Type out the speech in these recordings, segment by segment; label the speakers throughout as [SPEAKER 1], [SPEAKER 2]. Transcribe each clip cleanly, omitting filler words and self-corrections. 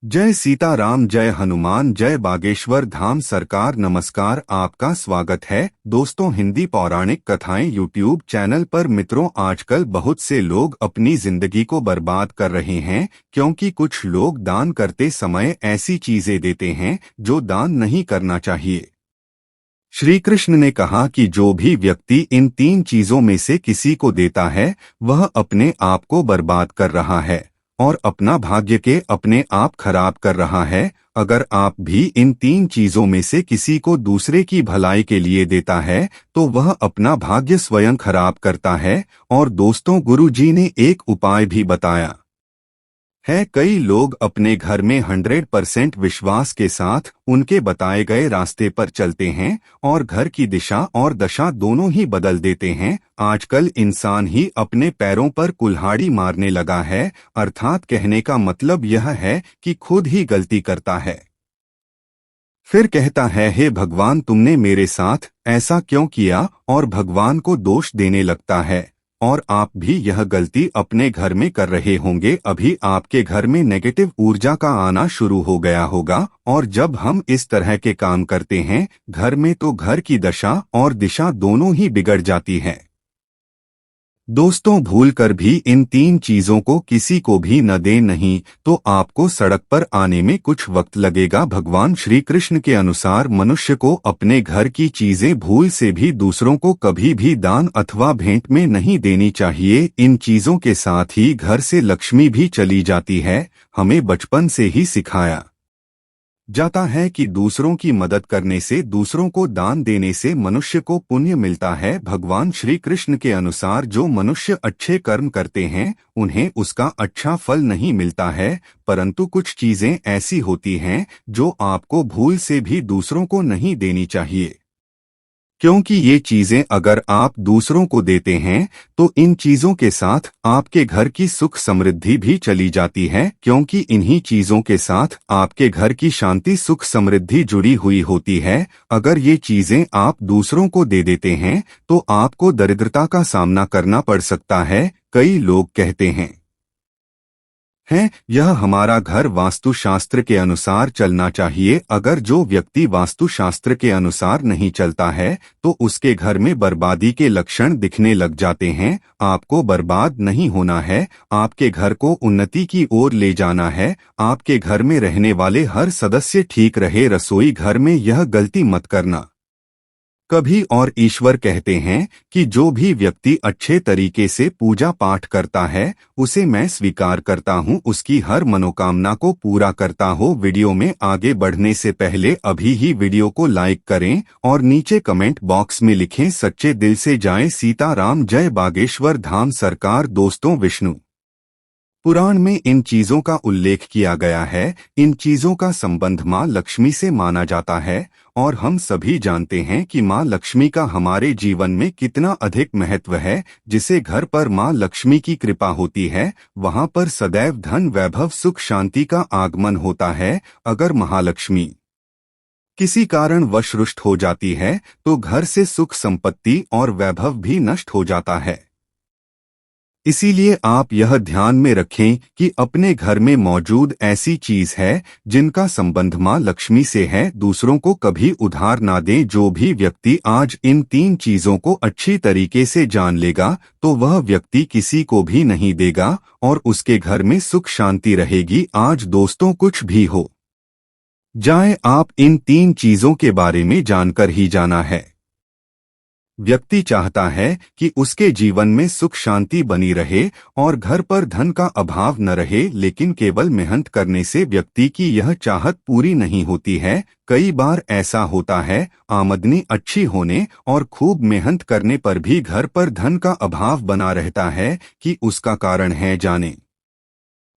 [SPEAKER 1] जय सीताराम, जय हनुमान, जय बागेश्वर धाम सरकार। नमस्कार, आपका स्वागत है दोस्तों हिंदी पौराणिक कथाएं यूट्यूब चैनल पर। मित्रों, आजकल बहुत से लोग अपनी जिंदगी को बर्बाद कर रहे हैं क्योंकि कुछ लोग दान करते समय ऐसी चीजें देते हैं जो दान नहीं करना चाहिए। श्री कृष्ण ने कहा कि जो भी व्यक्ति इन तीन चीजों में से किसी को देता है वह अपने आप को बर्बाद कर रहा है और अपना भाग्य के अपने आप खराब कर रहा है। अगर आप भी इन तीन चीजों में से किसी को दूसरे की भलाई के लिए देता है तो वह अपना भाग्य स्वयं खराब करता है। और दोस्तों, गुरु जी ने एक उपाय भी बताया है। कई लोग अपने घर में 100% विश्वास के साथ उनके बताए गए रास्ते पर चलते हैं और घर की दिशा और दशा दोनों ही बदल देते हैं। आजकल इंसान ही अपने पैरों पर कुल्हाड़ी मारने लगा है, अर्थात कहने का मतलब यह है कि खुद ही गलती करता है। फिर कहता है, हे भगवान, तुमने मेरे साथ ऐसा क्यों किया, और भगवान को दोष देने लगता है। और आप भी यह गलती अपने घर में कर रहे होंगे। अभी आपके घर में नेगेटिव ऊर्जा का आना शुरू हो गया होगा, और जब हम इस तरह के काम करते हैं घर में तो घर की दशा और दिशा दोनों ही बिगड़ जाती है। दोस्तों, भूलकर भी इन तीन चीजों को किसी को भी न दें, नहीं तो आपको सड़क पर आने में कुछ वक्त लगेगा। भगवान श्री कृष्ण के अनुसार मनुष्य को अपने घर की चीजें भूल से भी दूसरों को कभी भी दान अथवा भेंट में नहीं देनी चाहिए। इन चीजों के साथ ही घर से लक्ष्मी भी चली जाती है। हमें बचपन से ही सिखाया जाता है कि दूसरों की मदद करने से, दूसरों को दान देने से मनुष्य को पुण्य मिलता है। भगवान श्री कृष्ण के अनुसार जो मनुष्य अच्छे कर्म करते हैं उन्हें उसका अच्छा फल नहीं मिलता है, परंतु कुछ चीजें ऐसी होती हैं जो आपको भूल से भी दूसरों को नहीं देनी चाहिए, क्योंकि ये चीजें अगर आप दूसरों को देते हैं तो इन चीजों के साथ आपके घर की सुख समृद्धि भी चली जाती है, क्योंकि इन्हीं चीजों के साथ आपके घर की शांति सुख समृद्धि जुड़ी हुई होती है। अगर ये चीजें आप दूसरों को दे देते हैं तो आपको दरिद्रता का सामना करना पड़ सकता है। कई लोग कहते हैं यह हमारा घर वास्तुशास्त्र के अनुसार चलना चाहिए। अगर जो व्यक्ति वास्तुशास्त्र के अनुसार नहीं चलता है तो उसके घर में बर्बादी के लक्षण दिखने लग जाते हैं। आपको बर्बाद नहीं होना है, आपके घर को उन्नति की ओर ले जाना है। आपके घर में रहने वाले हर सदस्य ठीक रहे। रसोई घर में यह गलती मत करना कभी। और ईश्वर कहते हैं कि जो भी व्यक्ति अच्छे तरीके से पूजा पाठ करता है उसे मैं स्वीकार करता हूँ, उसकी हर मनोकामना को पूरा करता हो। वीडियो में आगे बढ़ने से पहले अभी ही वीडियो को लाइक करें और नीचे कमेंट बॉक्स में लिखें, सच्चे दिल से जय सीताराम, जय बागेश्वर धाम सरकार। दोस्तों, विष्णु पुराण में इन चीजों का उल्लेख किया गया है। इन चीजों का संबंध माँ लक्ष्मी से माना जाता है और हम सभी जानते हैं कि माँ लक्ष्मी का हमारे जीवन में कितना अधिक महत्व है। जिसे घर पर माँ लक्ष्मी की कृपा होती है वहाँ पर सदैव धन, वैभव, सुख, शांति का आगमन होता है। अगर महालक्ष्मी किसी कारण वश रुष्ट हो जाती है तो घर से सुख, संपत्ति और वैभव भी नष्ट हो जाता है। इसीलिए आप यह ध्यान में रखें कि अपने घर में मौजूद ऐसी चीज है जिनका संबंध माँ लक्ष्मी से है, दूसरों को कभी उधार ना दें। जो भी व्यक्ति आज इन तीन चीजों को अच्छी तरीके से जान लेगा तो वह व्यक्ति किसी को भी नहीं देगा और उसके घर में सुख शांति रहेगी। आज दोस्तों, कुछ भी हो जाए, आप इन तीन चीजों के बारे में जानकर ही जाना है। व्यक्ति चाहता है कि उसके जीवन में सुख शांति बनी रहे और घर पर धन का अभाव न रहे, लेकिन केवल मेहनत करने से व्यक्ति की यह चाहत पूरी नहीं होती है। कई बार ऐसा होता है, आमदनी अच्छी होने और खूब मेहनत करने पर भी घर पर धन का अभाव बना रहता है। कि उसका कारण है जाने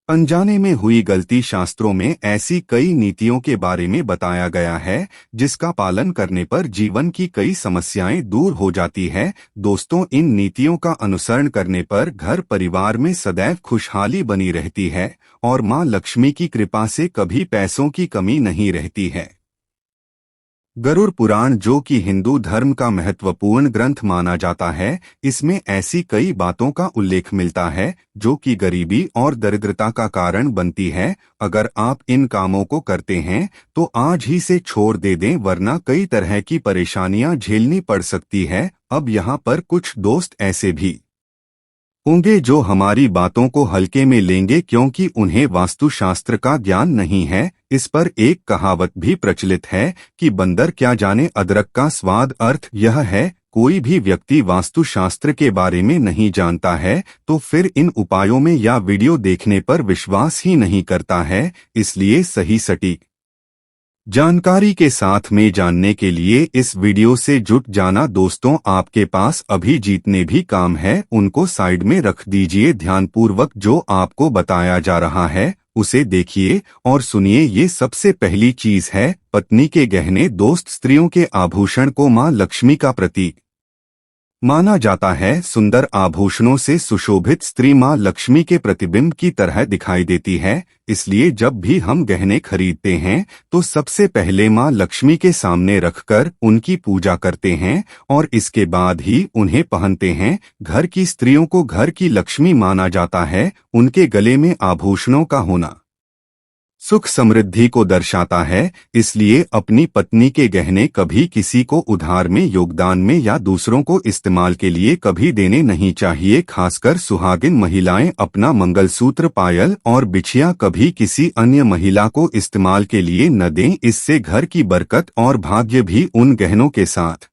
[SPEAKER 1] अनजाने में हुई गलती। शास्त्रों में ऐसी कई नीतियों के बारे में बताया गया है जिसका पालन करने पर जीवन की कई समस्याएं दूर हो जाती है। दोस्तों, इन नीतियों का अनुसरण करने पर घर परिवार में सदैव खुशहाली बनी रहती है और मां लक्ष्मी की कृपा से कभी पैसों की कमी नहीं रहती है। गरुड़ पुराण, जो कि हिंदू धर्म का महत्वपूर्ण ग्रंथ माना जाता है, इसमें ऐसी कई बातों का उल्लेख मिलता है जो कि गरीबी और दरिद्रता का कारण बनती है। अगर आप इन कामों को करते हैं तो आज ही से छोड़ दे दें, वरना कई तरह की परेशानियां झेलनी पड़ सकती है। अब यहाँ पर कुछ दोस्त ऐसे भी होंगे जो हमारी बातों को हल्के में लेंगे क्योंकि उन्हें वास्तुशास्त्र का ज्ञान नहीं है। इस पर एक कहावत भी प्रचलित है कि बंदर क्या जाने अदरक का स्वाद। अर्थ यह है, कोई भी व्यक्ति वास्तुशास्त्र के बारे में नहीं जानता है तो फिर इन उपायों में या वीडियो देखने पर विश्वास ही नहीं करता है। इसलिए सही सटीक जानकारी के साथ में जानने के लिए इस वीडियो से जुट जाना। दोस्तों, आपके पास अभी जितने भी काम है उनको साइड में रख दीजिए। ध्यानपूर्वक जो आपको बताया जा रहा है उसे देखिए और सुनिए। ये सबसे पहली चीज है पत्नी के गहने। दोस्त, स्त्रियों के आभूषण को मां लक्ष्मी का प्रतीक माना जाता है। सुंदर आभूषणों से सुशोभित स्त्री मां लक्ष्मी के प्रतिबिंब की तरह दिखाई देती है। इसलिए जब भी हम गहने खरीदते हैं तो सबसे पहले मां लक्ष्मी के सामने रखकर उनकी पूजा करते हैं और इसके बाद ही उन्हें पहनते हैं। घर की स्त्रियों को घर की लक्ष्मी माना जाता है। उनके गले में आभूषणों का होना सुख समृद्धि को दर्शाता है। इसलिए अपनी पत्नी के गहने कभी किसी को उधार में, योगदान में या दूसरों को इस्तेमाल के लिए कभी देने नहीं चाहिए। खासकर सुहागिन महिलाएं अपना मंगलसूत्र, पायल और बिछिया कभी किसी अन्य महिला को इस्तेमाल के लिए न दें। इससे घर की बरकत और भाग्य भी उन गहनों के साथ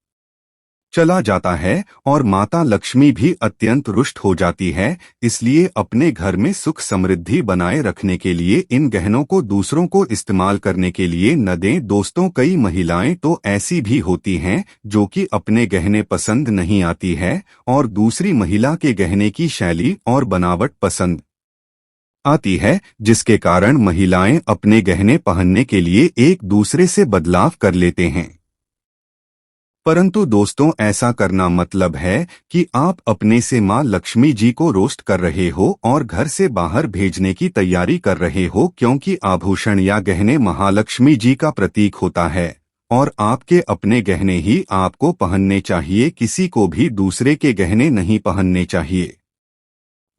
[SPEAKER 1] चला जाता है और माता लक्ष्मी भी अत्यंत रुष्ट हो जाती है। इसलिए अपने घर में सुख समृद्धि बनाए रखने के लिए इन गहनों को दूसरों को इस्तेमाल करने के लिए न दें। दोस्तों, कई महिलाएं तो ऐसी भी होती हैं जो कि अपने गहने पसंद नहीं आती है और दूसरी महिला के गहने की शैली और बनावट पसंद आती है, जिसके कारण महिलाएं अपने गहने पहनने के लिए एक दूसरे से बदलाव कर लेते हैं। परंतु दोस्तों, ऐसा करना मतलब है कि आप अपने से मां लक्ष्मी जी को रोस्ट कर रहे हो और घर से बाहर भेजने की तैयारी कर रहे हो, क्योंकि आभूषण या गहने महालक्ष्मी जी का प्रतीक होता है और आपके अपने गहने ही आपको पहनने चाहिए। किसी को भी दूसरे के गहने नहीं पहनने चाहिए।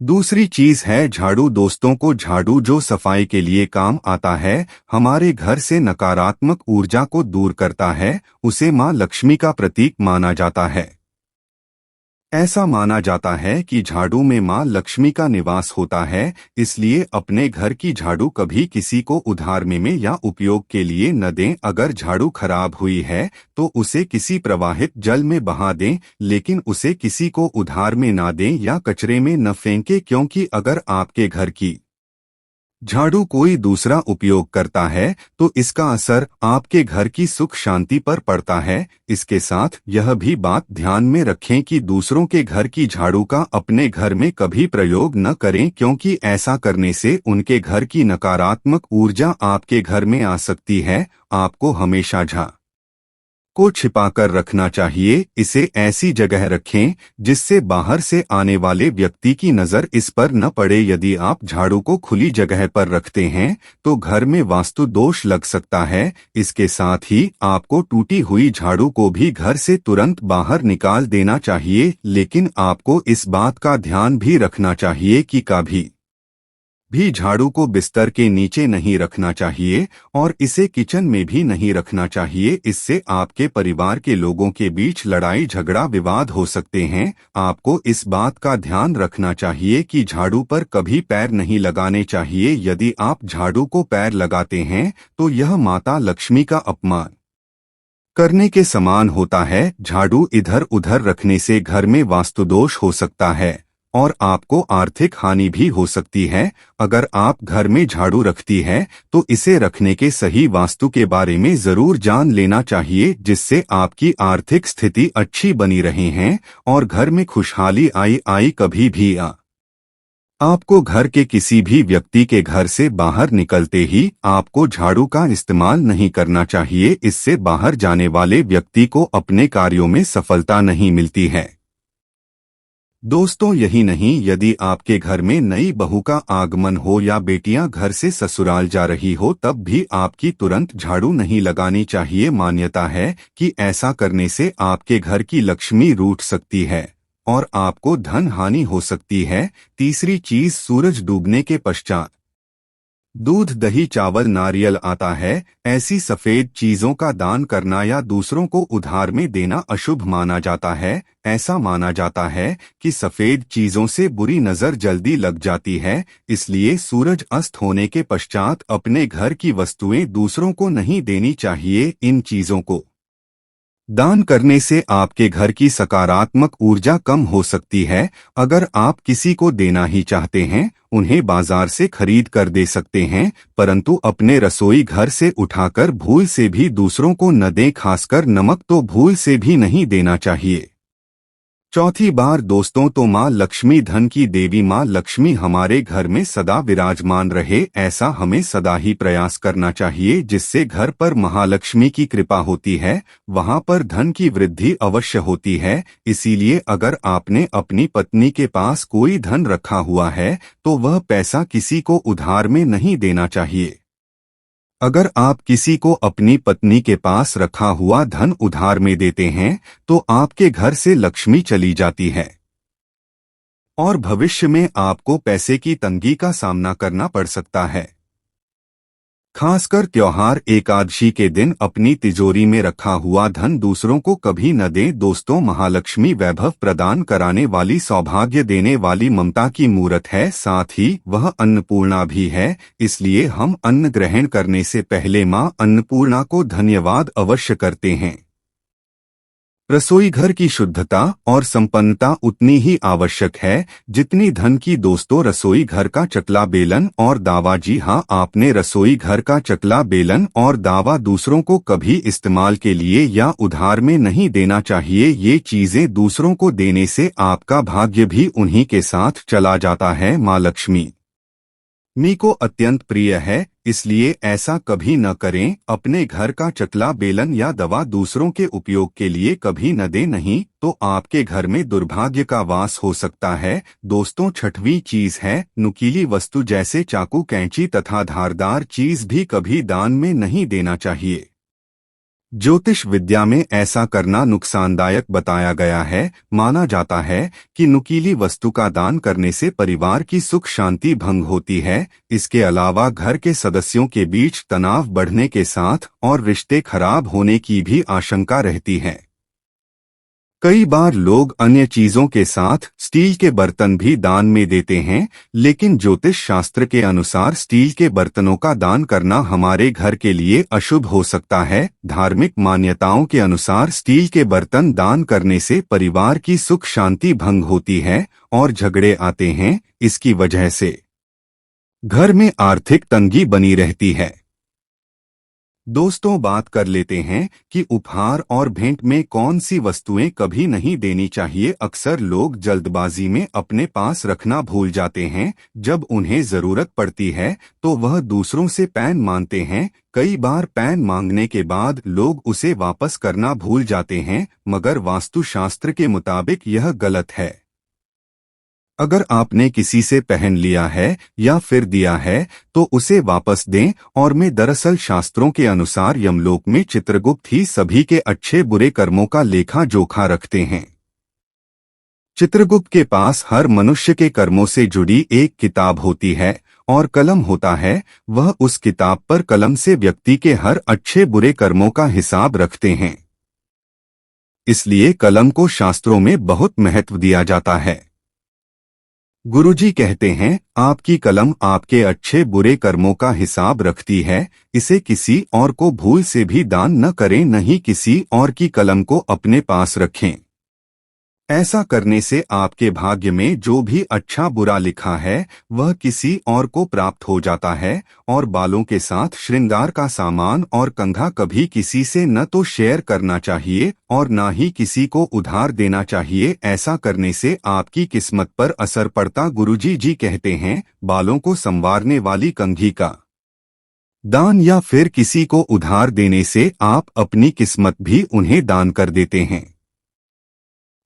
[SPEAKER 1] दूसरी चीज है झाड़ू। दोस्तों को झाड़ू जो सफाई के लिए काम आता है, हमारे घर से नकारात्मक ऊर्जा को दूर करता है, उसे मां लक्ष्मी का प्रतीक माना जाता है। ऐसा माना जाता है कि झाड़ू में मां लक्ष्मी का निवास होता है। इसलिए अपने घर की झाड़ू कभी किसी को उधार में या उपयोग के लिए न दें। अगर झाड़ू खराब हुई है तो उसे किसी प्रवाहित जल में बहा दें, लेकिन उसे किसी को उधार में ना दें या कचरे में न फेंकें, क्योंकि अगर आपके घर की झाड़ू कोई दूसरा उपयोग करता है तो इसका असर आपके घर की सुख शांति पर पड़ता है। इसके साथ यह भी बात ध्यान में रखें कि दूसरों के घर की झाड़ू का अपने घर में कभी प्रयोग न करें, क्योंकि ऐसा करने से उनके घर की नकारात्मक ऊर्जा आपके घर में आ सकती है। आपको हमेशा झाड़ू को छिपाकर रखना चाहिए। इसे ऐसी जगह रखें जिससे बाहर से आने वाले व्यक्ति की नजर इस पर न पड़े। यदि आप झाड़ू को खुली जगह पर रखते हैं तो घर में वास्तु दोष लग सकता है। इसके साथ ही आपको टूटी हुई झाड़ू को भी घर से तुरंत बाहर निकाल देना चाहिए। लेकिन आपको इस बात का ध्यान भी रखना चाहिए कि कभी भी झाड़ू को बिस्तर के नीचे नहीं रखना चाहिए और इसे किचन में भी नहीं रखना चाहिए। इससे आपके परिवार के लोगों के बीच लड़ाई झगड़ा विवाद हो सकते हैं। आपको इस बात का ध्यान रखना चाहिए कि झाड़ू पर कभी पैर नहीं लगाने चाहिए। यदि आप झाड़ू को पैर लगाते हैं तो यह माता लक्ष्मी का अपमान करने के समान होता है। झाड़ू इधर उधर रखने से घर में वास्तुदोष हो सकता है और आपको आर्थिक हानि भी हो सकती है। अगर आप घर में झाड़ू रखती है तो इसे रखने के सही वास्तु के बारे में जरूर जान लेना चाहिए, जिससे आपकी आर्थिक स्थिति अच्छी बनी रहे हैं और घर में खुशहाली आई कभी भी आपको घर के किसी भी व्यक्ति के घर से बाहर निकलते ही आपको झाड़ू का इस्तेमाल नहीं करना चाहिए। इससे बाहर जाने वाले व्यक्ति को अपने कार्यों में सफलता नहीं मिलती है। दोस्तों, यही नहीं, यदि आपके घर में नई बहू का आगमन हो या बेटियां घर से ससुराल जा रही हो, तब भी आपकी तुरंत झाड़ू नहीं लगानी चाहिए। मान्यता है कि ऐसा करने से आपके घर की लक्ष्मी रूठ सकती है और आपको धन हानि हो सकती है। तीसरी चीज, सूरज डूबने के पश्चात दूध, दही, चावल, नारियल आता है, ऐसी सफेद चीजों का दान करना या दूसरों को उधार में देना अशुभ माना जाता है। ऐसा माना जाता है कि सफेद चीजों से बुरी नजर जल्दी लग जाती है, इसलिए सूरज अस्त होने के पश्चात अपने घर की वस्तुएं दूसरों को नहीं देनी चाहिए। इन चीजों को दान करने से आपके घर की सकारात्मक ऊर्जा कम हो सकती है। अगर आप किसी को देना ही चाहते हैं, उन्हें बाजार से खरीद कर दे सकते हैं, परंतु अपने रसोई घर से उठाकर भूल से भी दूसरों को न दें। खासकर नमक तो भूल से भी नहीं देना चाहिए। चौथी बार दोस्तों, तो माँ लक्ष्मी, धन की देवी माँ लक्ष्मी हमारे घर में सदा विराजमान रहे, ऐसा हमें सदा ही प्रयास करना चाहिए, जिससे घर पर महालक्ष्मी की कृपा होती है, वहाँ पर धन की वृद्धि अवश्य होती है। इसीलिए अगर आपने अपनी पत्नी के पास कोई धन रखा हुआ है, तो वह पैसा किसी को उधार में नहीं देना चाहिए। अगर आप किसी को अपनी पत्नी के पास रखा हुआ धन उधार में देते हैं, तो आपके घर से लक्ष्मी चली जाती है और भविष्य में आपको पैसे की तंगी का सामना करना पड़ सकता है। खासकर त्योहार एकादशी के दिन अपनी तिजोरी में रखा हुआ धन दूसरों को कभी न दें। दोस्तों, महालक्ष्मी वैभव प्रदान कराने वाली, सौभाग्य देने वाली, ममता की मूरत है, साथ ही वह अन्नपूर्णा भी है। इसलिए हम अन्न ग्रहण करने से पहले मां अन्नपूर्णा को धन्यवाद अवश्य करते हैं। रसोई घर की शुद्धता और संपन्नता उतनी ही आवश्यक है जितनी धन की। दोस्तों, रसोई घर का चकला, बेलन और दावा, जी हाँ, आपने रसोई घर का चकला, बेलन और दावा दूसरों को कभी इस्तेमाल के लिए या उधार में नहीं देना चाहिए। ये चीजें दूसरों को देने से आपका भाग्य भी उन्हीं के साथ चला जाता है। माँ लक्ष्मी मी को अत्यंत प्रिय है, इसलिए ऐसा कभी न करें। अपने घर का चकला, बेलन या दवा दूसरों के उपयोग के लिए कभी न दें, नहीं तो आपके घर में दुर्भाग्य का वास हो सकता है। दोस्तों, छठवीं चीज है नुकीली वस्तु, जैसे चाकू, कैंची तथा धारदार चीज भी कभी दान में नहीं देना चाहिए। ज्योतिष विद्या में ऐसा करना नुकसानदायक बताया गया है। माना जाता है कि नुकीली वस्तु का दान करने से परिवार की सुख शांति भंग होती है। इसके अलावा घर के सदस्यों के बीच तनाव बढ़ने के साथ और रिश्ते खराब होने की भी आशंका रहती है। कई बार लोग अन्य चीजों के साथ स्टील के बर्तन भी दान में देते हैं, लेकिन ज्योतिष शास्त्र के अनुसार स्टील के बर्तनों का दान करना हमारे घर के लिए अशुभ हो सकता है। धार्मिक मान्यताओं के अनुसार स्टील के बर्तन दान करने से परिवार की सुख शांति भंग होती है और झगड़े आते हैं। इसकी वजह से घर में आर्थिक तंगी बनी रहती है। दोस्तों, बात कर लेते हैं कि उपहार और भेंट में कौन सी वस्तुएं कभी नहीं देनी चाहिए। अक्सर लोग जल्दबाजी में अपने पास रखना भूल जाते हैं। जब उन्हें जरूरत पड़ती है तो वह दूसरों से पैन मांगते हैं। कई बार पैन मांगने के बाद लोग उसे वापस करना भूल जाते हैं, मगर वास्तुशास्त्र के मुताबिक यह गलत है। अगर आपने किसी से पहन लिया है या फिर दिया है तो उसे वापस दें। और मैं दरअसल शास्त्रों के अनुसार यमलोक में चित्रगुप्त ही सभी के अच्छे बुरे कर्मों का लेखा जोखा रखते हैं। चित्रगुप्त के पास हर मनुष्य के कर्मों से जुड़ी एक किताब होती है और कलम होता है। वह उस किताब पर कलम से व्यक्ति के हर अच्छे बुरे कर्मों का हिसाब रखते हैं। इसलिए कलम को शास्त्रों में बहुत महत्व दिया जाता है। गुरुजी कहते हैं, आपकी कलम आपके अच्छे बुरे कर्मों का हिसाब रखती है। इसे किसी और को भूल से भी दान न करें, न ही किसी और की कलम को अपने पास रखें। ऐसा करने से आपके भाग्य में जो भी अच्छा बुरा लिखा है वह किसी और को प्राप्त हो जाता है। और बालों के साथ श्रृंगार का सामान और कंघा कभी किसी से न तो शेयर करना चाहिए और न ही किसी को उधार देना चाहिए। ऐसा करने से आपकी किस्मत पर असर पड़ता। गुरुजी जी कहते हैं, बालों को संवारने वाली कंघी का दान या फिर किसी को उधार देने से आप अपनी किस्मत भी उन्हें दान कर देते हैं।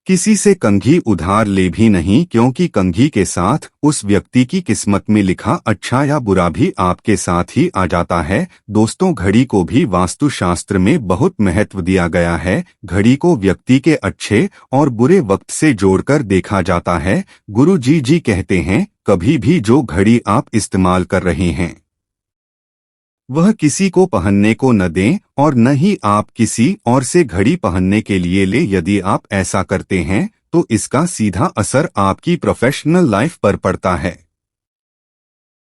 [SPEAKER 1] किसी से कंघी उधार ले भी नहीं, क्योंकि कंघी के साथ उस व्यक्ति की किस्मत में लिखा अच्छा या बुरा भी आपके साथ ही आ जाता है। दोस्तों, घड़ी को भी वास्तुशास्त्र में बहुत महत्व दिया गया है। घड़ी को व्यक्ति के अच्छे और बुरे वक्त से जोड़कर देखा जाता है। गुरु जी कहते हैं, कभी भी जो घड़ी आप इस्तेमाल कर रहे हैं वह किसी को पहनने को न दें, और न ही आप किसी और से घड़ी पहनने के लिए ले। यदि आप ऐसा करते हैं तो इसका सीधा असर आपकी प्रोफेशनल लाइफ पर पड़ता है।